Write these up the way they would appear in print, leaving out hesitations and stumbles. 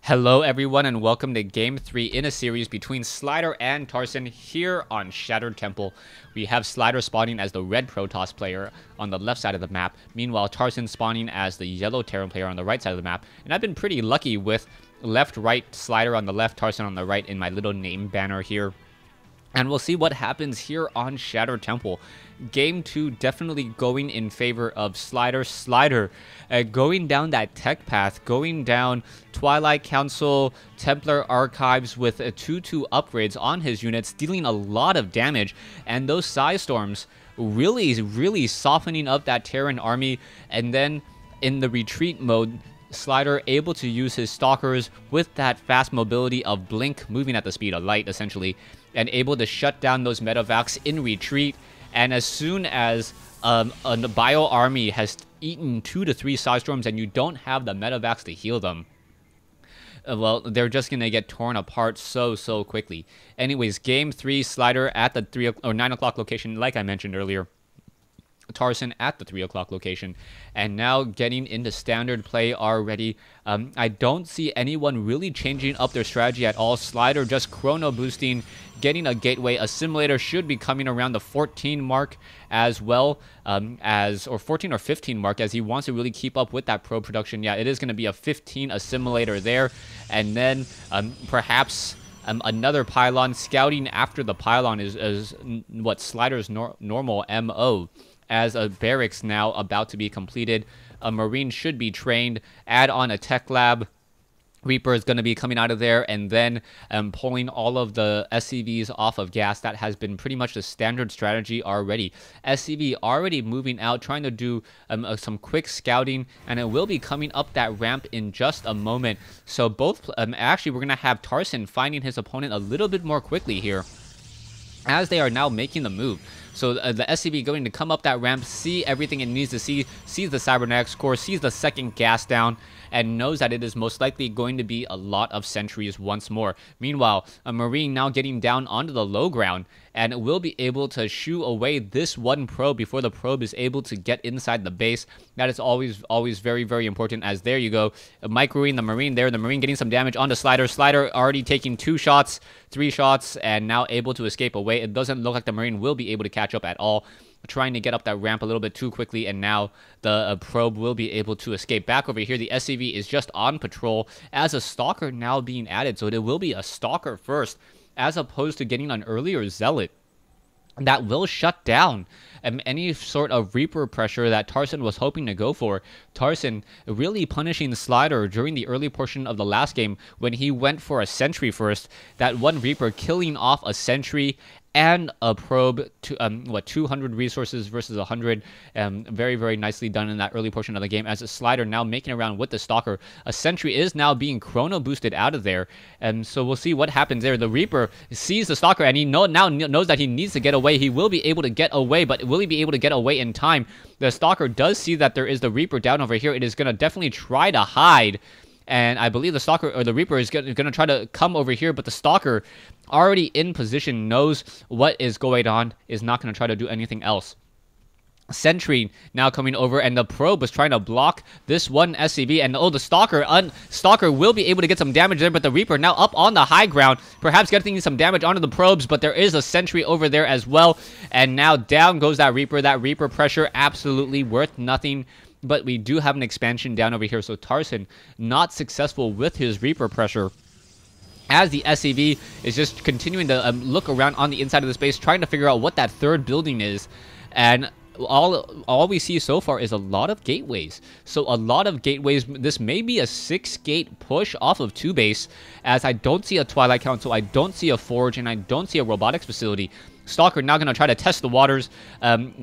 Hello everyone and welcome to Game 3 in a series between Slider and Tarson here on Shattered Temple. We have Slider spawning as the red Protoss player on the left side of the map, meanwhile Tarson spawning as the yellow Terran player on the right side of the map. And I've been pretty lucky with left-right Slider on the left, Tarson on the right in my little name banner here. And we'll see what happens here on Shattered Temple. Game 2 definitely going in favor of Slider. Going down that tech path, going down Twilight Council, Templar Archives with 2-2 upgrades on his units, dealing a lot of damage. And those Psy Storms really softening up that Terran army. And then in the retreat mode, Slider able to use his Stalkers with that fast mobility of Blink, moving at the speed of light essentially, and able to shut down those medevacs in retreat. And as soon as a bio army has eaten 2 to 3 Psy Storms and you don't have the medevacs to heal them, well, they're just going to get torn apart so quickly. Anyways, game 3, Slider at the 9 o'clock location, like I mentioned earlier. Tarson at the 3 o'clock location, and now getting into standard play already. I don't see anyone really changing up their strategy at all. Slider just chrono boosting, getting a gateway. Assimilator should be coming around the 14 mark as well, or 14 or 15 mark, as he wants to really keep up with that probe production. Yeah, it is going to be a 15 assimilator there, and then perhaps another pylon. Scouting after the pylon is what Slider's normal MO. As a barracks now about to be completed, a Marine should be trained, add on a tech lab. Reaper is going to be coming out of there, and then pulling all of the SCVs off of gas. That has been pretty much the standard strategy already. SCV already moving out, trying to do some quick scouting, and it will be coming up that ramp in just a moment. So both, actually we're going to have Tarson finding his opponent a little bit more quickly here, as they are now making the move. So the SCV going to come up that ramp, see everything it needs to see, sees the Cybernetics core, sees the second gas down, and knows that it is most likely going to be a lot of sentries once more. Meanwhile, a Marine now getting down onto the low ground, and will be able to shoo away this one probe before the probe is able to get inside the base. That is always very important, as there you go, microing the Marine there, the Marine getting some damage onto Slider. Slider already taking 2 shots, 3 shots, and now able to escape away. It doesn't look like the Marine will be able to catch up at all, trying to get up that ramp a little bit too quickly, and now the probe will be able to escape. Back over here, the SCV is just on patrol, as a Stalker now being added, so it will be a Stalker first, as opposed to getting an earlier Zealot. That will shut down any sort of Reaper pressure that Tarson was hoping to go for. Tarson really punishing Slider during the early portion of the last game when he went for a sentry first. That one Reaper killing off a sentry and a probe to 200 resources versus 100. Very nicely done in that early portion of the game, as a Slider now making around with the Stalker. A sentry is now being chrono boosted out of there, and so we'll see what happens there. The Reaper sees the Stalker, and he now knows that he needs to get away. He will be able to get away, but will he be able to get away in time? The Stalker does see that there is the Reaper down over here. It is going to definitely try to hide, and I believe the Stalker or the Reaper is going to try to come over here, but the Stalker, already in position, knows what is going on, is not going to try to do anything else. Sentry now coming over, and the probe was trying to block this one SCV, and the Stalker will be able to get some damage there, but the Reaper now up on the high ground, perhaps getting some damage onto the probes, but there is a sentry over there as well, and now down goes that Reaper. That Reaper pressure absolutely worth nothing. But we do have an expansion down over here, so Tarson not successful with his Reaper pressure, as the SCV is just continuing to look around on the inside of the space, trying to figure out what that third building is. And all we see so far is a lot of gateways. So a lot of gateways. This may be a 6-gate push off of 2 base, as I don't see a Twilight Council, I don't see a Forge, and I don't see a robotics facility. Stalker now going to try to test the waters,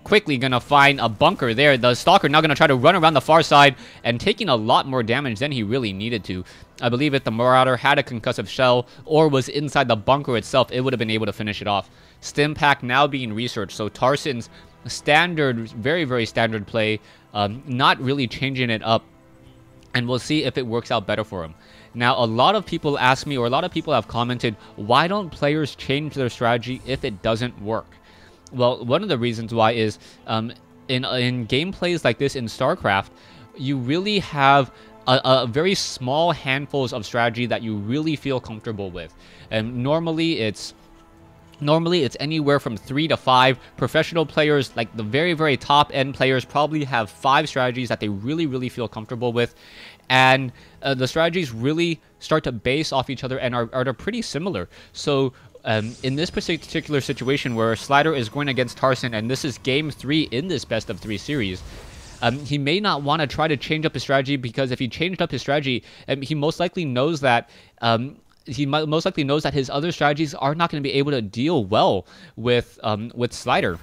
quickly going to find a bunker there. The Stalker now going to try to run around the far side, and taking a lot more damage than he really needed to. I believe if the Marauder had a concussive shell or was inside the bunker itself, it would have been able to finish it off. Stim pack now being researched, so Tarson's standard, very standard play, not really changing it up, and we'll see if it works out better for him. Now, a lot of people ask me, or a lot of people have commented, why don't players change their strategy if it doesn't work? Well, one of the reasons why is in gameplays like this in StarCraft, you really have a very small handfuls of strategy that you really feel comfortable with. And normally it's anywhere from 3 to 5. Professional players, like the very, very top end players, probably have 5 strategies that they really, really feel comfortable with. And the strategies really start to base off each other and are pretty similar. So in this particular situation where Slider is going against Tarson, and this is game 3 in this best of 3 series, he may not want to try to change up his strategy, because if he changed up his strategy, he most likely knows that his other strategies are not going to be able to deal well with Slider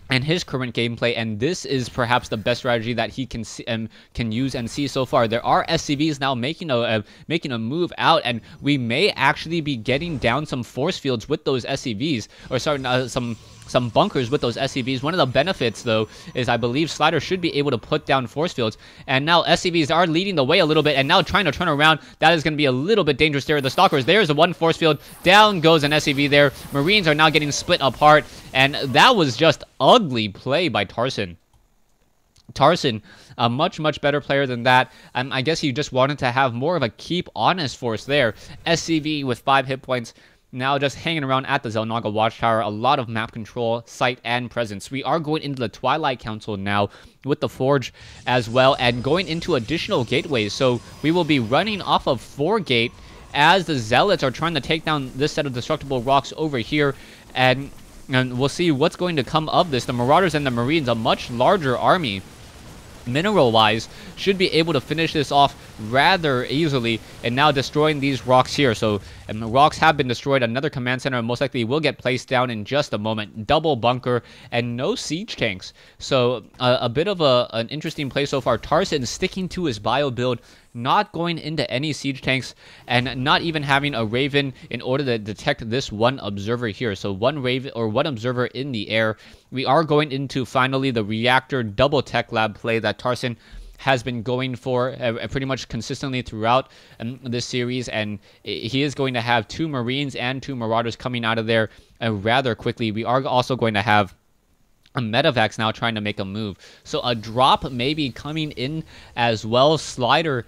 and his current gameplay. And this is perhaps the best strategy that he can see, can use and see so far. There are SCVs now making a move out, and we may actually be getting down some force fields with those SCVs, or sorry, some bunkers with those SCVs. One of the benefits, though, is I believe Slider should be able to put down force fields. And now SCVs are leading the way a little bit, and now trying to turn around. That is going to be a little bit dangerous there. The Stalkers, there's a 1 force field. Down goes an SCV there. Marines are now getting split apart, and that was just ugly play by Tarson. Tarson, a much, much better player than that. I guess he just wanted to have more of a keep honest force there. SCV with 5 hit points. Now just hanging around at the Xel'Naga Watchtower. A lot of map control, sight, and presence. We are going into the Twilight Council now with the Forge as well, and going into additional gateways. So we will be running off of 4 gate as the Zealots are trying to take down this set of destructible rocks over here. And we'll see what's going to come of this. The Marauders and the Marines, a much larger army, mineral-wise, should be able to finish this off rather easily, and now destroying these rocks here. So the rocks have been destroyed. Another command center most likely will get placed down in just a moment. Double bunker and no siege tanks. So a bit of an interesting play so far. Tarson sticking to his bio build, not going into any siege tanks, and not even having a Raven in order to detect this 1 observer here. So 1 Raven or 1 observer in the air. We are going into finally the reactor double tech lab play that Tarson has been going for pretty much consistently throughout this series, and he is going to have 2 Marines and 2 Marauders coming out of there rather quickly. We are also going to have a Medivacs now trying to make a move. So a drop may be coming in as well. Slider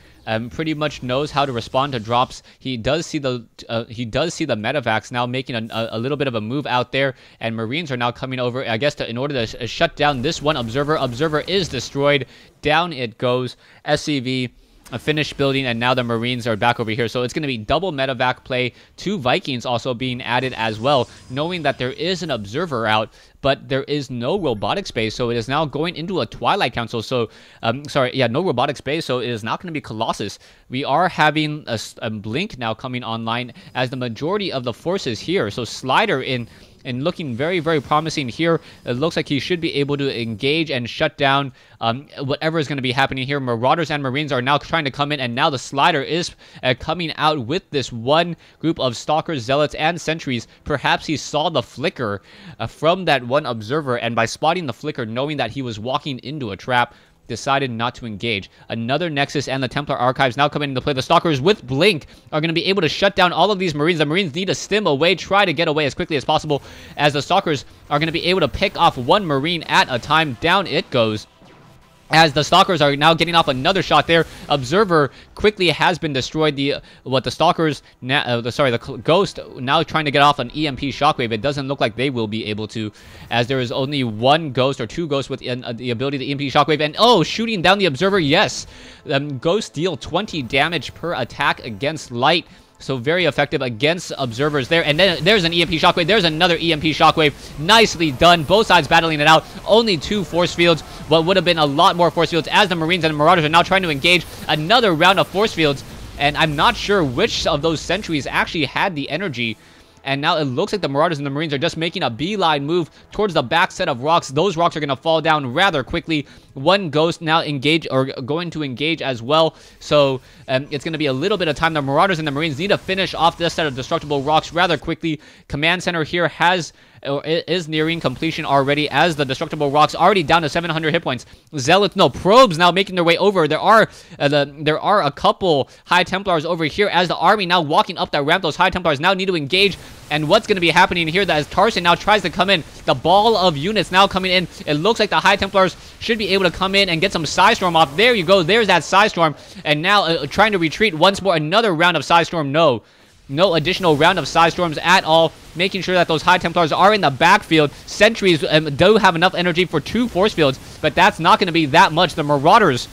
pretty much knows how to respond to drops. He does see the Medivacs now making a little bit of a move out there, and Marines are now coming over, I guess, in order to shut down this 1 observer. Observer is destroyed. Down it goes. SCV finished building, and now the Marines are back over here. So it's going to be double Medivac play. 2 Vikings also being added as well, knowing that there is an observer out, but there is no robotic space. So it is now going into a Twilight Council. So, no robotic space. So it is not going to be Colossus. We are having a Blink now coming online as the majority of the forces here. So Slider and looking very, very promising here. It looks like he should be able to engage and shut down whatever is going to be happening here. Marauders and Marines are now trying to come in, and now the Slider is coming out with this 1 group of Stalkers, Zealots, and Sentries. Perhaps he saw the flicker from that 1 observer, and by spotting the flicker, knowing that he was walking into a trap, decided not to engage. Another Nexus and the Templar Archives now coming into play. The Stalkers with Blink are going to be able to shut down all of these Marines. The Marines need to stim away, try to get away as quickly as possible, as the Stalkers are going to be able to pick off 1 Marine at a time. Down it goes, as the Stalkers are now getting off another shot there. Observer quickly has been destroyed. The Ghost now trying to get off an EMP shockwave. It doesn't look like they will be able to, as there is only 1 Ghost or 2 Ghosts with the ability to EMP shockwave. And shooting down the Observer, yes. Ghosts deal 20 damage per attack against light. So very effective against observers there. And then there's an EMP shockwave. There's another EMP shockwave. Nicely done. Both sides battling it out. Only 2 force fields. What would have been a lot more force fields, as the Marines and Marauders are now trying to engage another round of force fields. And I'm not sure which of those sentries actually had the energy. And now it looks like the Marauders and the Marines are just making a beeline move towards the back set of rocks. Those rocks are going to fall down rather quickly. 1 Ghost now going to engage as well. So it's going to be a little bit of time. The Marauders and the Marines need to finish off this set of destructible rocks rather quickly. Command Center here is nearing completion already, as the destructible rocks already down to 700 hit points. Probes now making their way over. There are a couple High Templars over here, as the army now walking up that ramp. Those High Templars now need to engage. And what's going to be happening here that as Tarson now tries to come in, the ball of units now coming in. It looks like the High Templars should be able to come in and get some Psystorm off. There you go. There's that Psystorm. And now trying to retreat once more. Another round of Psystorm. No additional round of Psystorms at all. Making sure that those High Templars are in the backfield. Sentries do have enough energy for 2 force fields, but that's not going to be that much. The Marauders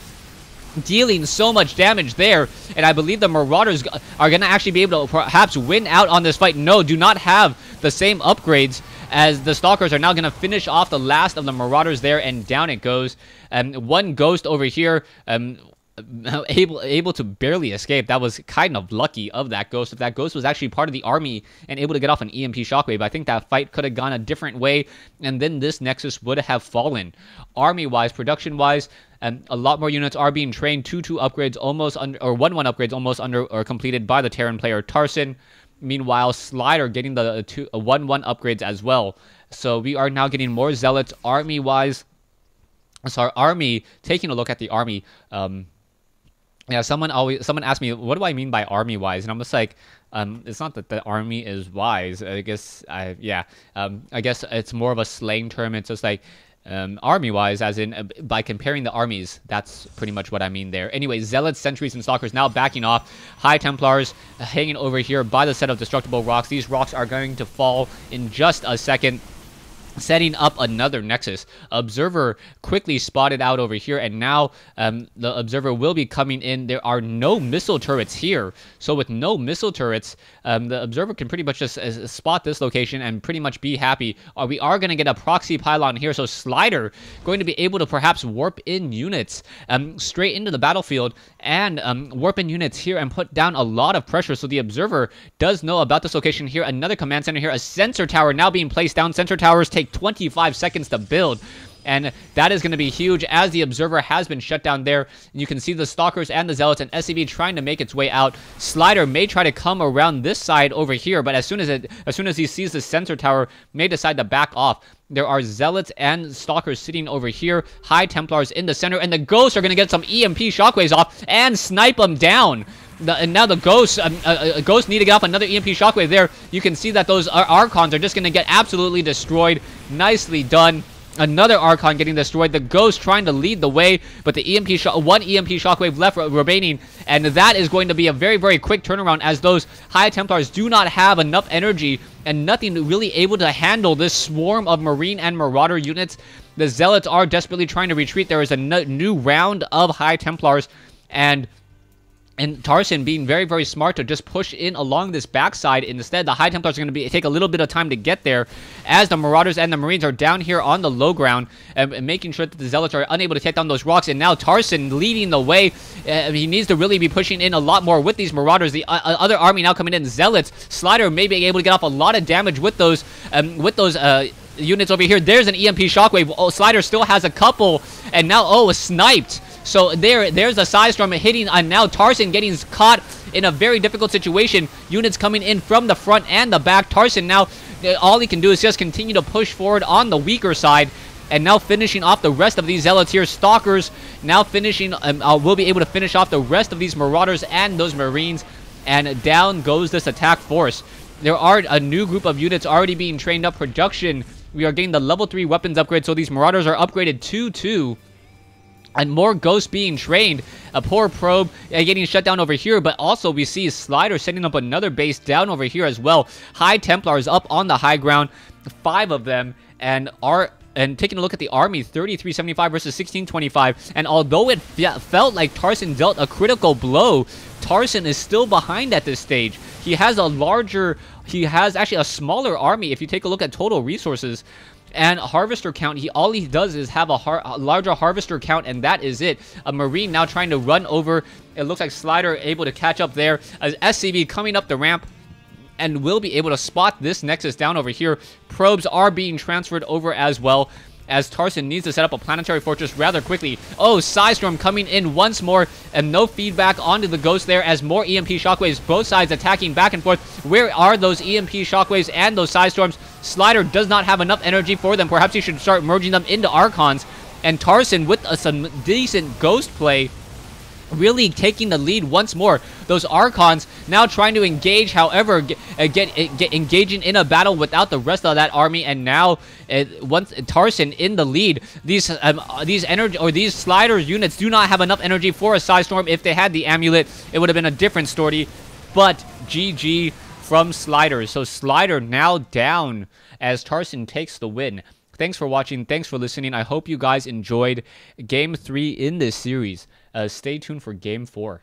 dealing so much damage there, and I believe the Marauders are going to actually be able to perhaps win out on this fight. No, do not have the same upgrades, as the Stalkers are now going to finish off the last of the Marauders there, and down it goes. One Ghost over here, able to barely escape. That was kind of lucky of that Ghost. If that Ghost was actually part of the army and able to get off an EMP shockwave, I think that fight could have gone a different way, and then this Nexus would have fallen. Army-wise, production-wise, a lot more units are being trained. 2-2 upgrades almost under, or 1-1 upgrades almost under or completed by the Terran player Tarson. Meanwhile, Slider getting the 1-1 upgrades as well. So we are now getting more Zealots army-wise. So our army, taking a look at the army, yeah, someone asked me, what do I mean by army-wise? And I'm just like, it's not that the army is wise. I guess, I guess it's more of a slang term. It's just like, army-wise, as in by comparing the armies. That's pretty much what I mean there. Anyway, Zealots, Sentries, and Stalkers now backing off. High Templars hanging over here by the set of destructible rocks. These rocks are going to fall in just a second, setting up another Nexus. Observer quickly spotted out over here, and now the Observer will be coming in. There are no missile turrets here, so with no missile turrets, the Observer can pretty much just spot this location and pretty much be happy. We are going to get a proxy pylon here, so Slider going to be able to perhaps warp in units straight into the battlefield and warp in units here and put down a lot of pressure. So the Observer does know about this location here. Another command center here, a sensor tower now being placed down. Sensor towers take 25 seconds to build, and that is going to be huge, as the Observer has been shut down there. And you can see the Stalkers and the Zealots and SCV trying to make its way out. Slider may try to come around this side over here, but as soon as he sees the sensor tower, may decide to back off. There are Zealots and Stalkers sitting over here. High Templars in the center, and the Ghosts are going to get some EMP shockwaves off and snipe them down. And now the Ghosts, Ghosts need to get off another EMP shockwave there. You can see that those Archons are just going to get absolutely destroyed. Nicely done. Another Archon getting destroyed. The Ghost trying to lead the way, but the one EMP shockwave left remaining, and that is going to be a very, very quick turnaround, as those High Templars do not have enough energy and nothing really able to handle this swarm of Marine and Marauder units. The Zealots are desperately trying to retreat. There is a new round of High Templars, and Tarson being very, very smart to just push in along this backside. Instead, the High Templars are going to take a little bit of time to get there, as the Marauders and the Marines are down here on the low ground and making sure that the Zealots are unable to take down those rocks. And now Tarson leading the way. He needs to really be pushing in a lot more with these Marauders. The other army now coming in. Zealots. Slider may be able to get off a lot of damage with those units over here. There's an EMP shockwave. Oh, Slider still has a couple, and now sniped. So there's a Psystorm hitting, and now Tarson getting caught in a very difficult situation. Units coming in from the front and the back. Tarson now, all he can do is just continue to push forward on the weaker side, and now finishing off the rest of these Zealots here. Stalkers now finishing, will be able to finish off the rest of these Marauders and those Marines, and down goes this attack force. There are a new group of units already being trained up. Production, we are getting the level 3 weapons upgrade, so these Marauders are upgraded 2-2. And more Ghosts being trained. A poor probe getting shut down over here, but also we see Slider setting up another base down over here as well. High Templars up on the high ground, 5 of them, and taking a look at the army, 3375 versus 1625. And although it felt like Tarson dealt a critical blow, Tarson is still behind at this stage. He has actually a smaller army if you take a look at total resources. And Harvester count, all he does is have a larger Harvester count, and that is it. A Marine now trying to run over. It looks like Slider able to catch up there. As SCV coming up the ramp, and will be able to spot this Nexus down over here. Probes are being transferred over as well, as Tarson needs to set up a planetary fortress rather quickly. Oh, Psystorm coming in once more, and no feedback onto the Ghost there, as more EMP shockwaves, both sides attacking back and forth. Where are those EMP shockwaves and those Psystorms? Slider does not have enough energy for them. Perhaps he should start merging them into Archons. And Tarson, with some decent Ghost play, really taking the lead once more. Those Archons now trying to engage, however, engaging in a battle without the rest of that army, and now once Tarson in the lead. These energy or these Slider units do not have enough energy for a Psystorm. If they had the amulet, it would have been a different story. But GG from Slider. So Slider now down as Tarson takes the win. Thanks for watching. Thanks for listening. I hope you guys enjoyed Game 3 in this series. Stay tuned for Game 4.